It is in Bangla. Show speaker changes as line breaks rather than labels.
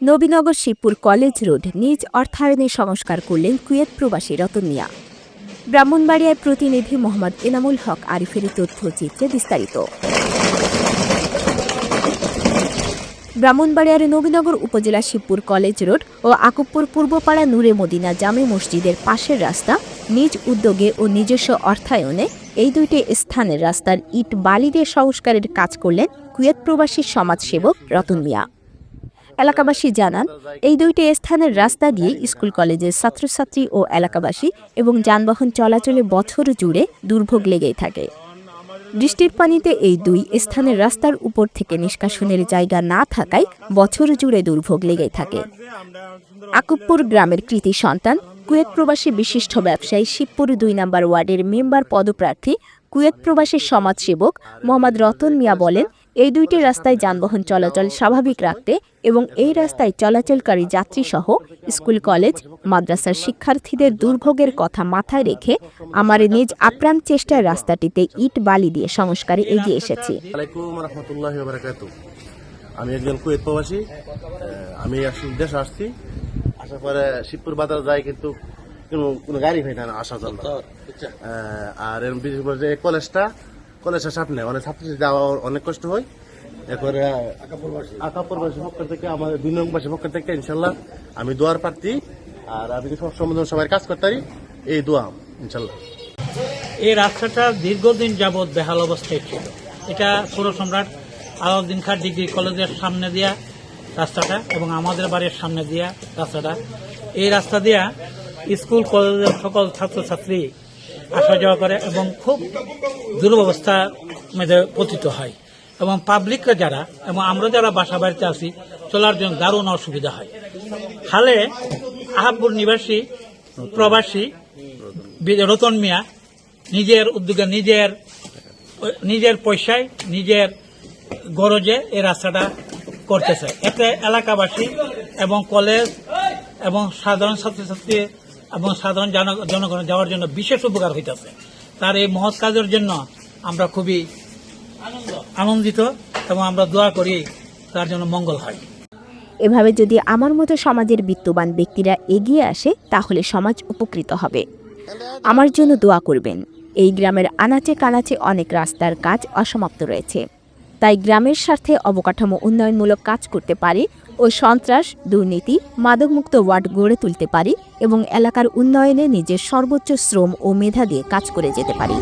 নবীনগর শিবপুর কলেজ রোড নিজ অর্থায়নে সংস্কার করলেন কুয়েত প্রবাসী রতন মিয়া। ব্রাহ্মণবাড়িয়ায় প্রতিনিধি মোহাম্মদ এনামুল হক আরিফের তথ্যচিত্রে বিস্তারিত। ব্রাহ্মণবাড়িয়ার নবীনগর উপজেলা শিবপুর কলেজ রোড ও আকুবপুর পূর্বপাড়া নূরে মদিনা জামে মসজিদের পাশের রাস্তা নিজ উদ্যোগে ও নিজস্ব অর্থায়নে এই দুইটি স্থানের রাস্তার ইট বালি দিয়ে সংস্কারের কাজ করলেন কুয়েত প্রবাসী সমাজসেবক রতন মিয়া। এলাকাবাসী জানান, এই দুইটি স্থানের রাস্তা দিয়ে স্কুল কলেজের ছাত্রছাত্রী ও এলাকাবাসী এবং যানবাহন চলাচলে বছর জুড়ে দুর্ভোগ লেগেই থাকে। বৃষ্টির পানিতে এই দুই স্থানের রাস্তার উপর থেকে নিষ্কাশনের জায়গা না থাকায় বছর জুড়ে দুর্ভোগ লেগেই থাকে। আকুবপুর গ্রামের কৃতি সন্তান কুয়েত প্রবাসী বিশিষ্ট ব্যবসায়ী শিবপুর ২ নম্বর ওয়ার্ডের মেম্বার পদপ্রার্থী কুয়েত প্রবাসী সমাজসেবক মোহাম্মদ রতন মিয়া বলেন, এই দুইটি রাস্তায় যানবাহন চলাচল স্বাভাবিক রাখতে এবং এই রাস্তায় চলাচলকারী যাত্রীসহ স্কুল কলেজ মাদ্রাসার শিক্ষার্থীদের দুর্ভোগের কথা মাথায় রেখে আমার নিজ আপ্রাণ চেষ্টায় রাস্তাটিতে ইট বালি দিয়ে সংস্কারে এগিয়ে এসেছি।
আমি একজন কুয়েত প্রবাসী। আমি দেশে আসছি, আসার পরে শিবপুর বাজার যাই, কিন্তু কোনো গাড়ি হয় না আসার জন্য। আর বিশেষ করে যে কলেজের সামনে অনেক ছাত্রছাত্রী যাওয়া অনেক কষ্ট হয়। এরপরে আকাপুরবাসীর পক্ষ থেকে, আমাদের ২ নম্বরবাসীর পক্ষ থেকে ইনশাল্লাহ আমি দোয়ার প্রার্থী। আর আমি সবসময় সবাই কাজ করতে পারি, এই দোয়া ইনশাল্লাহ।
এই রাস্তাটা দীর্ঘদিন যাবৎ বেহাল অবস্থায় ছিল। এটা সৌর সম্রাট আলাউদ্দিন খাঁ ডিগ্রি কলেজের সামনে দিয়া রাস্তাটা এবং আমাদের বাড়ির সামনে দিয়া রাস্তাটা। এই রাস্তা দিয়া স্কুল কলেজের সকল ছাত্রছাত্রী আসা যাওয়া করে এবং খুব দুরবস্থার মধ্যে পতিত হয় এবং পাবলিকরা যারা এবং আমরা যারা বাসা বাড়িতে আসি চলার জন্য দারুণ অসুবিধা হয়। হালে আহাবপুর নিবাসী প্রবাসী রতন মিয়া নিজের উদ্যোগে নিজের পয়সায় নিজের গরজে এই রাস্তাটা করতেছে। এতে এলাকাবাসী এবং কলেজ এবং সাধারণ ছাত্রছাত্রী এবং সাধারণ জনগণ যাওয়ার জন্য বিশেষ উপকার হইতেছে। তার এই মহৎ কাজের জন্য আমরা খুবই আনন্দিত এবং আমরা দোয়া করি তার জন্য মঙ্গল হয়।
এভাবে যদি আমার মতো সমাজের বিত্তবান ব্যক্তিরা এগিয়ে আসে তাহলে সমাজ উপকৃত হবে। আমার জন্য দোয়া করবেন। এই গ্রামের আনাচে কানাচে অনেক রাস্তার কাজ অসমাপ্ত রয়েছে, তাই গ্রামের স্বার্থে অবকাঠামো উন্নয়নমূলক কাজ করতে পারি ও সন্ত্রাস, দুর্নীতি, মাদকমুক্ত ওয়ার্ড গড়ে তুলতে পারি এবং এলাকার উন্নয়নে নিজের সর্বোচ্চ শ্রম ও মেধা দিয়ে কাজ করে যেতে পারি।